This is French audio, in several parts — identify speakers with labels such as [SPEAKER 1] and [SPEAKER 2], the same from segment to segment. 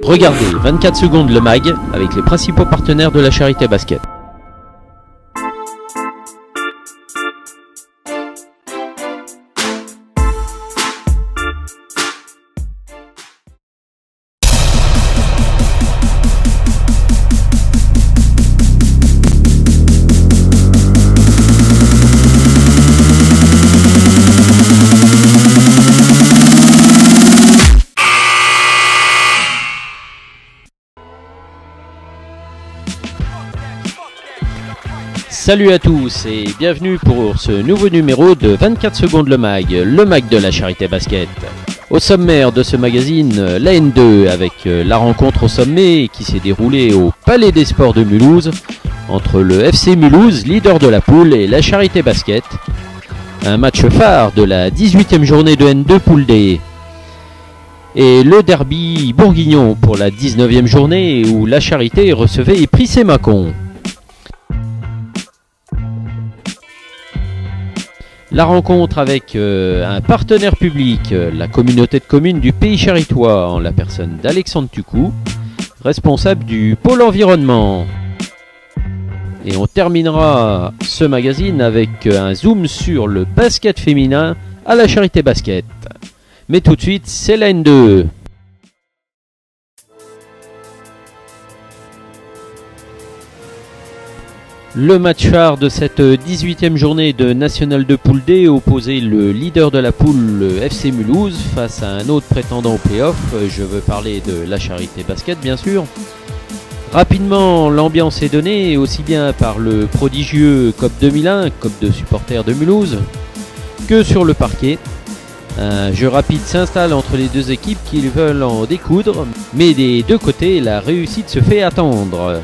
[SPEAKER 1] Regardez 24 secondes le mag avec les principaux partenaires de la Charité Basket. Salut à tous et bienvenue pour ce nouveau numéro de 24 secondes le mag de la Charité Basket. Au sommaire de ce magazine, la N2 avec la rencontre au sommet qui s'est déroulée au Palais des Sports de Mulhouse entre le FC Mulhouse, leader de la poule, et la Charité Basket. Un match phare de la 18e journée de N2 Poule D. Et le derby bourguignon pour la 19e journée où la Charité recevait Prissé-Mâcon. La rencontre avec un partenaire public, la communauté de communes du Pays Charitois, en la personne d'Alexandre Tucou, responsable du pôle environnement. Et on terminera ce magazine avec un zoom sur le basket féminin à la Charité Basket. Mais tout de suite, c'est la N2. Le match phare de cette 18e journée de National 2 Poule D opposait le leader de la poule, le FC Mulhouse, face à un autre prétendant au play-off. Je veux parler de la Charité Basket, bien sûr. Rapidement, l'ambiance est donnée, aussi bien par le prodigieux COP 2001, COP de supporters de Mulhouse, que sur le parquet. Un jeu rapide s'installe entre les deux équipes qui veulent en découdre, mais des deux côtés, la réussite se fait attendre.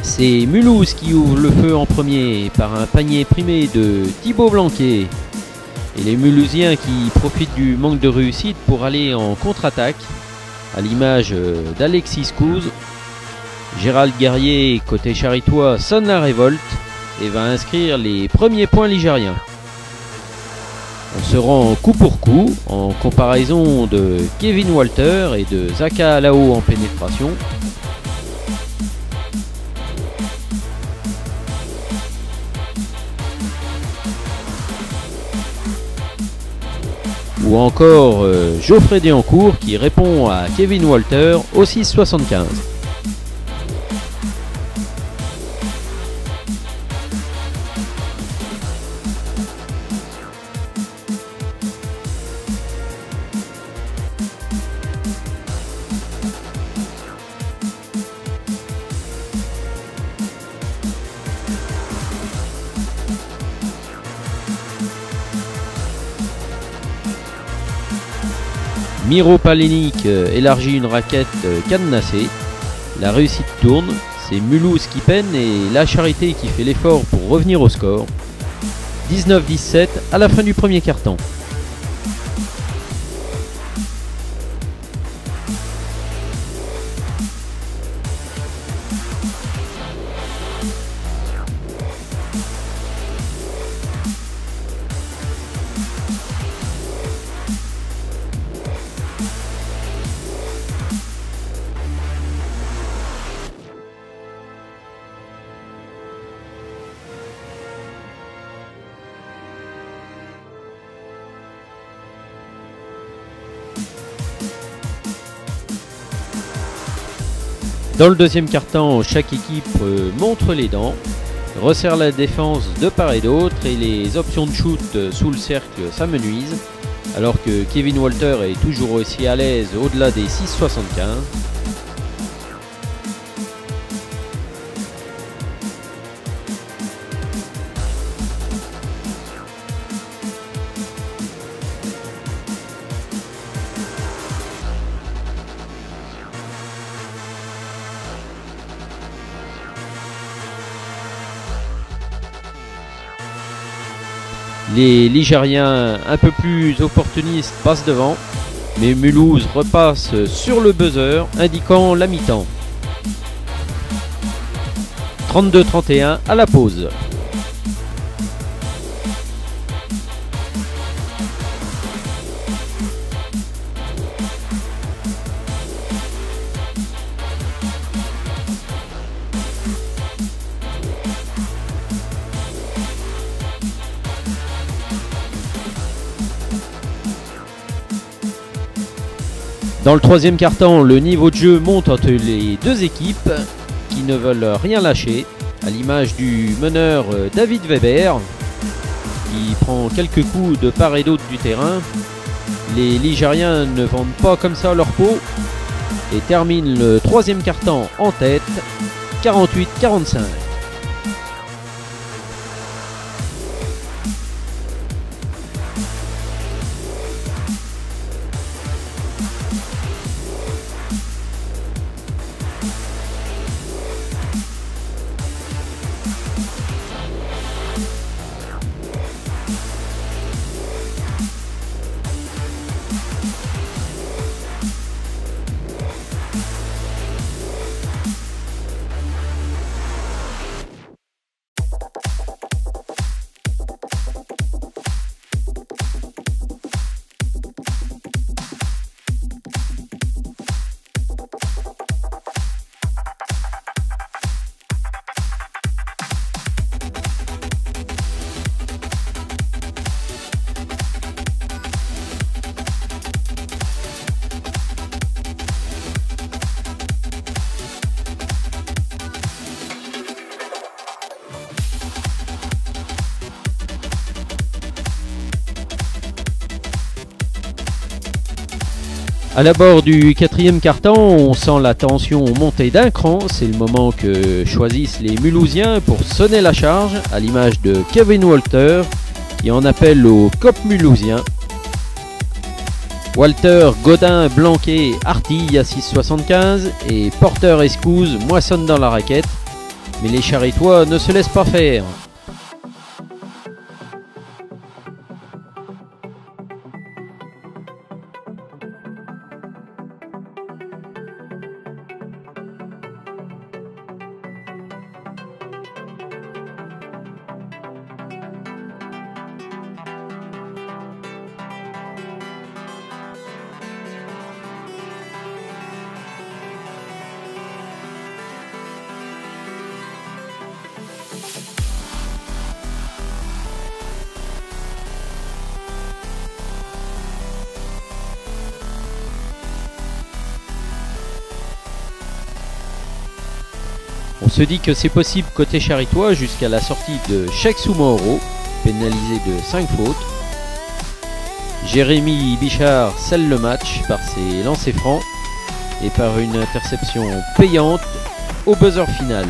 [SPEAKER 1] C'est Mulhouse qui ouvre le feu en premier par un panier primé de Thibaut Blanquet. Et les Mulhousiens qui profitent du manque de réussite pour aller en contre-attaque, à l'image d'Alexis Couz. Gérald Guerrier, côté charitois, sonne la révolte et va inscrire les premiers points ligériens. On se rend coup pour coup en comparaison de Kevin Walter et de Zaka Alao en pénétration. Ou encore Geoffrey Déancourt qui répond à Kevin Walter au 6,75. Miro Palenic élargit une raquette cadenassée. La réussite tourne. C'est Mulhouse qui peine et la Charité qui fait l'effort pour revenir au score. 19-17 à la fin du premier quart-temps. Dans le deuxième quart-temps, chaque équipe montre les dents, resserre la défense de part et d'autre et les options de shoot sous le cercle s'amenuisent, alors que Kevin Walter est toujours aussi à l'aise au-delà des 6,75. Les Ligériens un peu plus opportunistes passent devant, mais Mulhouse repasse sur le buzzer indiquant la mi-temps. 32-31 à la pause. Dans le troisième quart-temps, le niveau de jeu monte entre les deux équipes qui ne veulent rien lâcher, à l'image du meneur David Weber qui prend quelques coups de part et d'autre du terrain. Les Ligériens ne vendent pas comme ça leur peau et terminent le troisième quart-temps en tête, 48-45. À l'abord du quatrième quart-temps, on sent la tension monter d'un cran. C'est le moment que choisissent les Mulhousiens pour sonner la charge, à l'image de Kevin Walter, qui en appelle au COP mulhousien. Walter, Godin, Blanquet artille à 6,75 et Porter Escouse moissonne dans la raquette. Mais les Charitois ne se laissent pas faire. On se dit que c'est possible côté charitois jusqu'à la sortie de Cheikh Soumaoro, pénalisé de 5 fautes. Jérémy Bichard scelle le match par ses lancers francs et par une interception payante au buzzer final.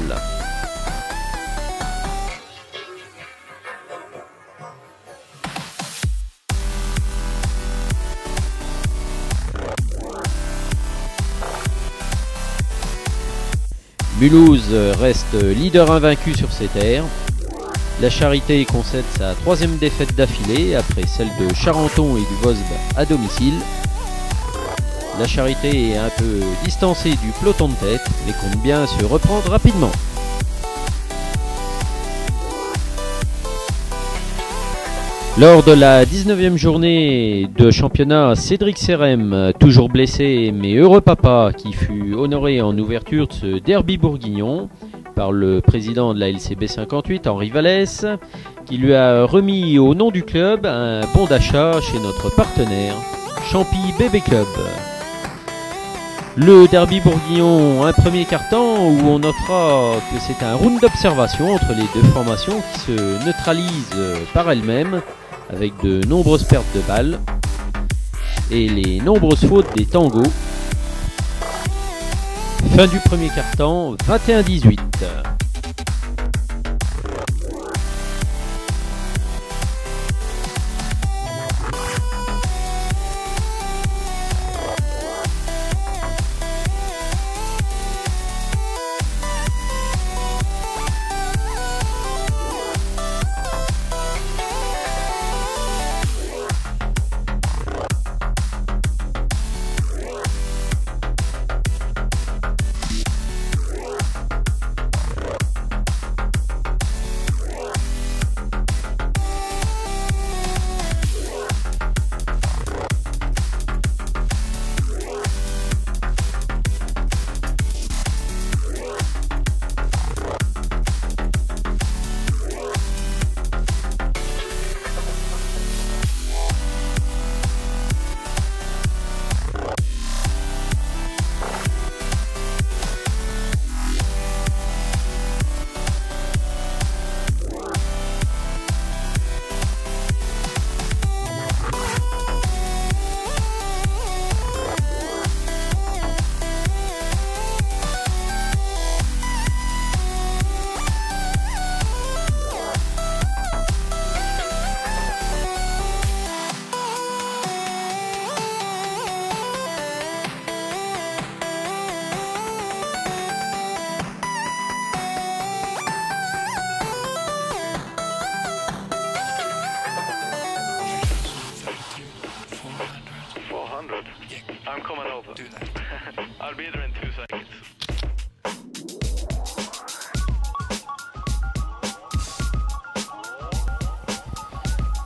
[SPEAKER 1] Mulhouse reste leader invaincu sur ses terres. La Charité concède sa troisième défaite d'affilée après celle de Charenton et du Vosbles à domicile. La Charité est un peu distancée du peloton de tête mais compte bien se reprendre rapidement. Lors de la 19e journée de championnat, Cédric Serem, toujours blessé mais heureux papa, qui fut honoré en ouverture de ce derby bourguignon par le président de la LCB 58, Henri Vallès, qui lui a remis au nom du club un bon d'achat chez notre partenaire, Champy Bébé Club. Le derby bourguignon, un premier quart-temps où on notera que c'est un round d'observation entre les deux formations qui se neutralisent par elles-mêmes avec de nombreuses pertes de balles et les nombreuses fautes des tangos. Fin du premier quart-temps, 21-18.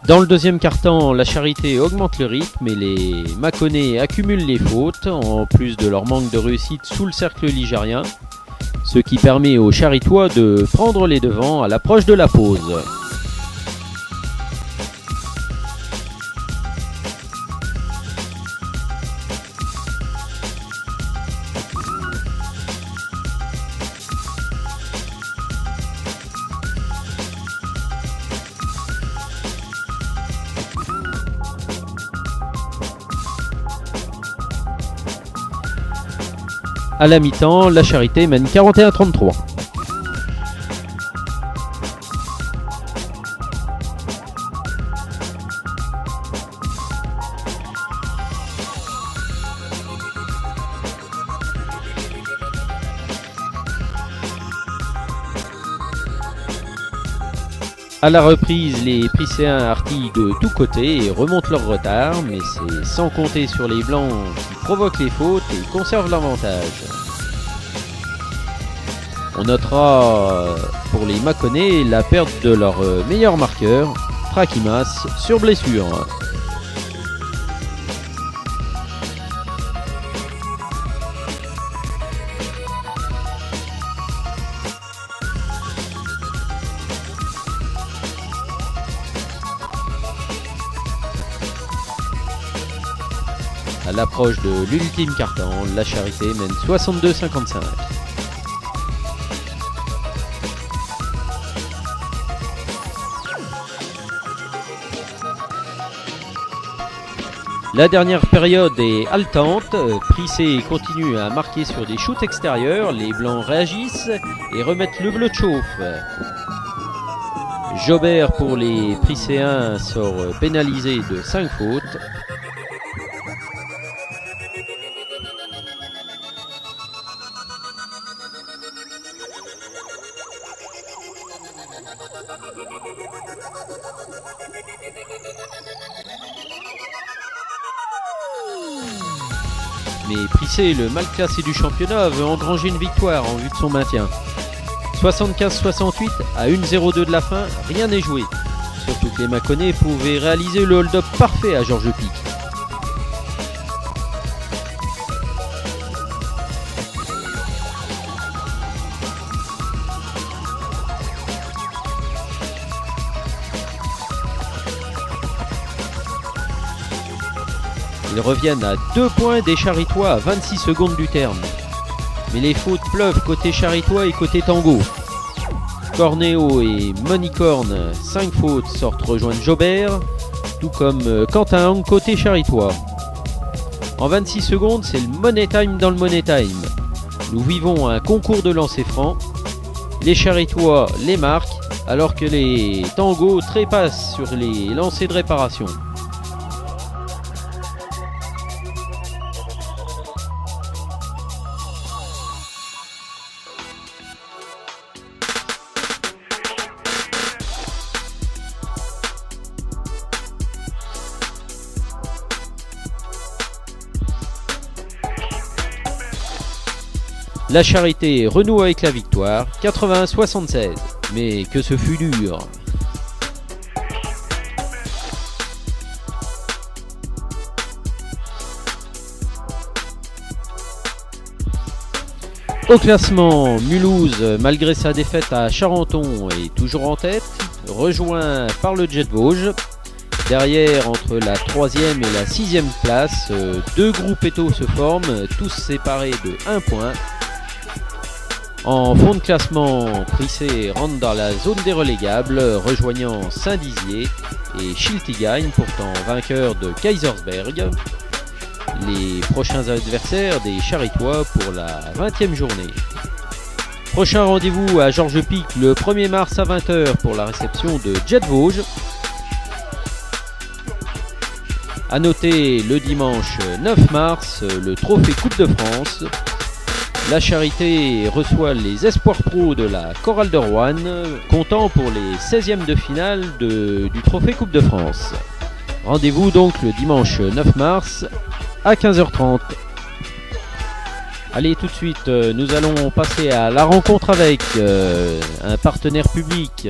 [SPEAKER 1] Dans le deuxième quart-temps, la Charité augmente le rythme et les Mâconnais accumulent les fautes, en plus de leur manque de réussite sous le cercle ligérien, ce qui permet aux Charitois de prendre les devants à l'approche de la pause. À la mi-temps, la Charité mène 41-33. À la reprise, les Prycéens artillent de tous côtés et remontent leur retard, mais c'est sans compter sur les Blancs qui provoquent les fautes et conservent l'avantage. On notera pour les Mâconnais la perte de leur meilleur marqueur, Trakimas, sur blessure. À l'approche de l'ultime quart-temps, la Charité mène 62-55. La dernière période est haletante, Prycé continue à marquer sur des shoots extérieurs, les Blancs réagissent et remettent le bleu de chauffe. Jobert pour les Prycéens sort pénalisé de 5 fautes. Mais Prycé, le mal classé du championnat, veut engranger une victoire en vue de son maintien. 75-68 à 1-0-2 de la fin, rien n'est joué. Surtout que les Mâconnais pouvaient réaliser le hold-up parfait à Georges Pic. Ils reviennent à 2 points des Charitois à 26 secondes du terme. Mais les fautes pleuvent côté Charitois et côté Tango. Cornéo et Monicorne, 5 fautes, sortent rejoindre Jobert, tout comme Quentin Hang côté Charitois. En 26 secondes, c'est le Money Time dans le Money Time. Nous vivons un concours de lancers francs. Les Charitois les marquent, alors que les Tango trépassent sur les lancers de réparation. La Charité renoue avec la victoire, 81-76, mais que ce fut dur. Au classement, Mulhouse, malgré sa défaite à Charenton, est toujours en tête, rejoint par le Jet Vosges. Derrière, entre la 3e et la 6e place, 2 groupes étaux se forment, tous séparés de 1 point. En fond de classement, Prycé rentre dans la zone des relégables, rejoignant Saint-Dizier et Schiltigheim, pourtant vainqueur de Kaisersberg. Les prochains adversaires des Charitois pour la 20e journée. Prochain rendez-vous à Georges Pic le 1er mars à 20 h pour la réception de Jet Vosges. A noter le dimanche 9 mars, le trophée Coupe de France. La Charité reçoit les Espoirs Pro de la Chorale de Roanne, comptant pour les 16e de finale du trophée Coupe de France. Rendez-vous donc le dimanche 9 mars à 15 h 30. Allez, tout de suite, nous allons passer à la rencontre avec un partenaire public,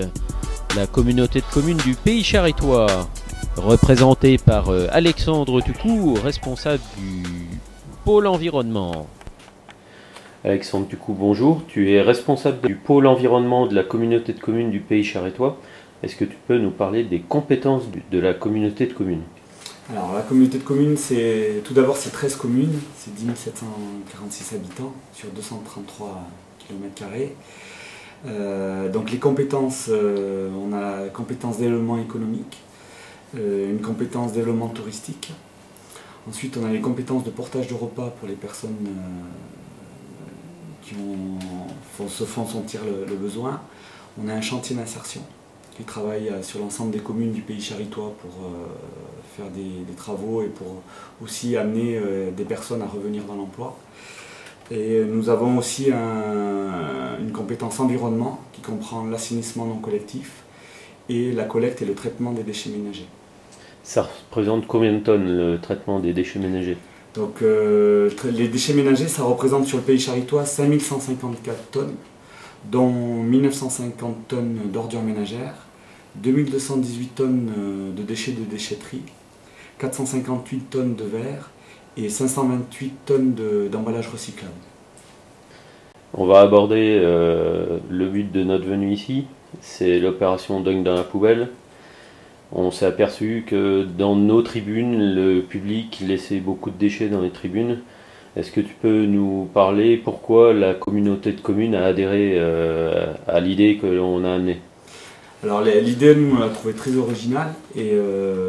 [SPEAKER 1] la communauté de communes du Pays Charetois, représentée par Alexandre Tucou, responsable du pôle environnement.
[SPEAKER 2] Alexandre Tucou, bonjour. Tu es responsable du pôle environnement de la communauté de communes du Pays Charetois. Est-ce que tu peux nous parler des compétences de la communauté de communes?
[SPEAKER 3] Alors la communauté de communes, tout d'abord c'est 13 communes, c'est 10 746 habitants sur 233 km². Donc les compétences, on a la compétence développement économique, une compétence développement touristique. Ensuite on a les compétences de portage de repas pour les personnes qui se font sentir le besoin. On a un chantier d'insertion qui travaille sur l'ensemble des communes du Pays Charetois pour faire des travaux et pour aussi amener des personnes à revenir dans l'emploi. Et nous avons aussi une compétence environnement qui comprend l'assainissement non collectif et la collecte et le traitement des déchets ménagers.
[SPEAKER 2] Ça représente combien de tonnes le traitement des déchets ménagers?
[SPEAKER 3] Donc les déchets ménagers, ça représente sur le Pays Charetois 5154 tonnes, dont 1950 tonnes d'ordures ménagères, 2218 tonnes de déchets de déchetterie, 458 tonnes de verre et 528 tonnes d'emballage recyclable.
[SPEAKER 2] On va aborder le but de notre venue ici, c'est l'opération Dingue dans la poubelle. On s'est aperçu que dans nos tribunes, le public laissait beaucoup de déchets dans les tribunes. Est-ce que tu peux nous parler pourquoi la communauté de communes a adhéré à l'idée que l'on a amenée?
[SPEAKER 3] Alors l'idée, nous, on l'a trouvée très originale et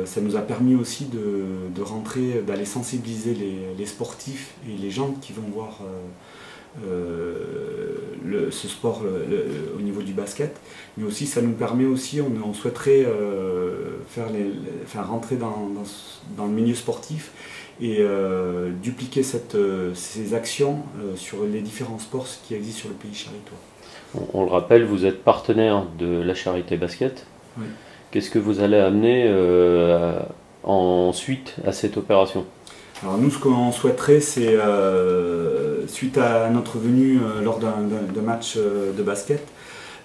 [SPEAKER 3] ça nous a permis aussi de rentrer, d'aller sensibiliser les sportifs et les gens qui vont voir ce sport au niveau du basket. Mais aussi ça nous permet aussi, on souhaiterait faire rentrer dans le milieu sportif et dupliquer ces actions sur les différents sports qui existent sur le Pays Charetois.
[SPEAKER 2] On le rappelle, vous êtes partenaire de la Charité Basket.
[SPEAKER 3] Oui.
[SPEAKER 2] Qu'est-ce que vous allez amener ensuite à cette opération?
[SPEAKER 3] Alors nous, ce qu'on souhaiterait, c'est, suite à notre venue lors d'un match de basket,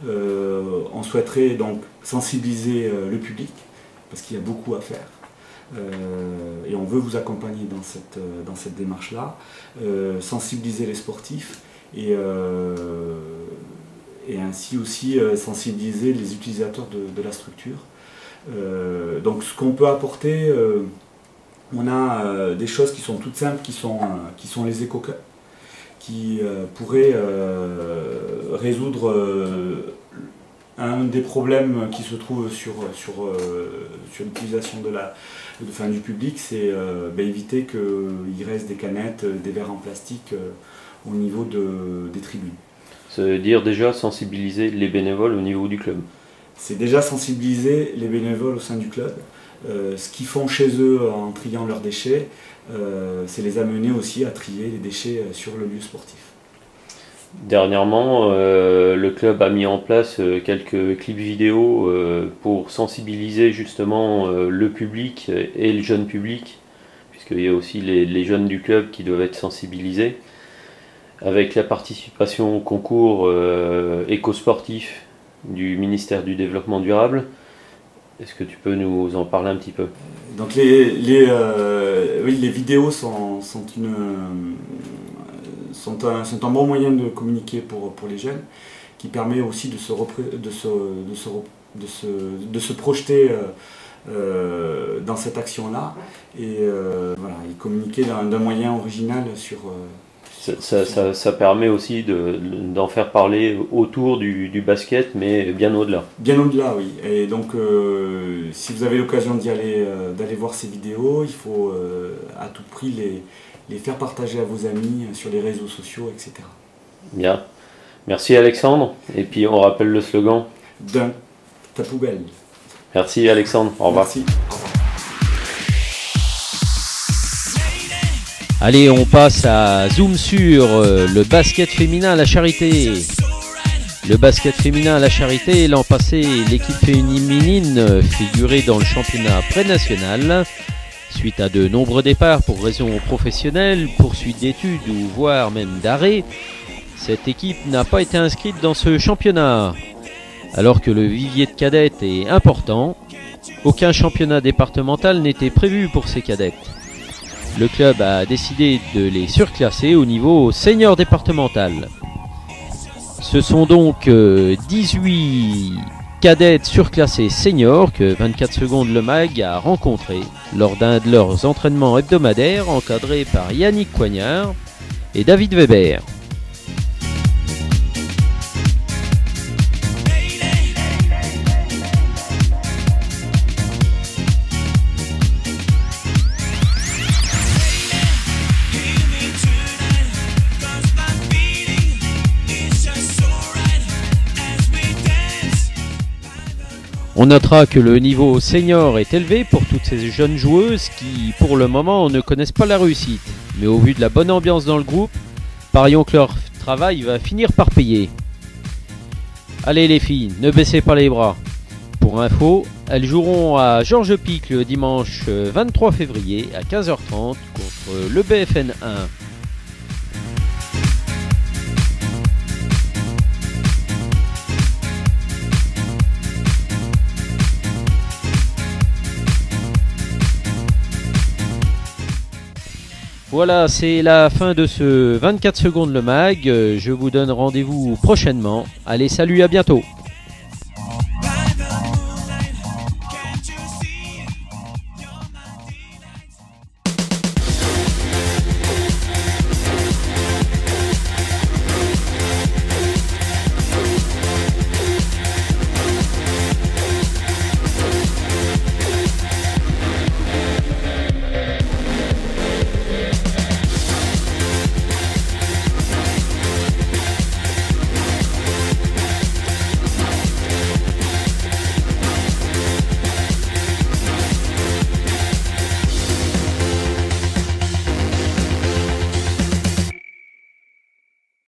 [SPEAKER 3] on souhaiterait donc sensibiliser le public, parce qu'il y a beaucoup à faire. Et on veut vous accompagner dans cette démarche-là, sensibiliser les sportifs et ainsi aussi sensibiliser les utilisateurs de la structure. Donc ce qu'on peut apporter, on a des choses qui sont toutes simples, qui sont les éco-cups, qui pourraient résoudre un des problèmes qui se trouve sur l'utilisation du public, c'est éviter qu'il reste des canettes, des verres en plastique au niveau des tribunes.
[SPEAKER 2] Ça veut dire déjà sensibiliser les bénévoles au niveau du club?
[SPEAKER 3] C'est déjà sensibiliser les bénévoles au sein du club. Ce qu'ils font chez eux en triant leurs déchets, c'est les amener aussi à trier les déchets sur le lieu sportif.
[SPEAKER 2] Dernièrement, le club a mis en place quelques clips vidéo pour sensibiliser justement le public et le jeune public, puisqu'il y a aussi les jeunes du club qui doivent être sensibilisés, avec la participation au concours éco-sportif du ministère du Développement durable. Est-ce que tu peux nous en parler un petit peu?
[SPEAKER 3] Donc oui, les vidéos sont un bon moyen de communiquer pour les jeunes, qui permet aussi de se projeter dans cette action-là et communiquer d'un moyen original sur...
[SPEAKER 2] Ça permet aussi d'en faire parler autour du basket, mais bien au-delà.
[SPEAKER 3] Bien au-delà, oui. Et donc, si vous avez l'occasion d'aller voir ces vidéos, il faut à tout prix les faire partager à vos amis sur les réseaux sociaux, etc.
[SPEAKER 2] Bien. Merci Alexandre. Et puis on rappelle le slogan.
[SPEAKER 3] Dingue ta poubelle.
[SPEAKER 2] Merci Alexandre. Au revoir.
[SPEAKER 3] Merci. Au revoir.
[SPEAKER 1] Allez, on passe à zoom sur le basket féminin à la Charité. Le basket féminin à la Charité, l'an passé, l'équipe féminine figurait dans le championnat pré-national. Suite à de nombreux départs pour raisons professionnelles, poursuite d'études ou voire même d'arrêt, cette équipe n'a pas été inscrite dans ce championnat. Alors que le vivier de cadettes est important, aucun championnat départemental n'était prévu pour ces cadettes. Le club a décidé de les surclasser au niveau senior départemental. Ce sont donc 18 cadettes surclassées seniors que 24 secondes Le Mag a rencontrés lors d'un de leurs entraînements hebdomadaires encadrés par Yannick Coignard et David Weber. On notera que le niveau senior est élevé pour toutes ces jeunes joueuses qui, pour le moment, ne connaissent pas la réussite. Mais au vu de la bonne ambiance dans le groupe, parions que leur travail va finir par payer. Allez les filles, ne baissez pas les bras. Pour info, elles joueront à Georges Pic le dimanche 23 février à 15h30 contre le BFN 1. Voilà, c'est la fin de ce 24 secondes Le Mag. Je vous donne rendez-vous prochainement. Allez, salut, à bientôt.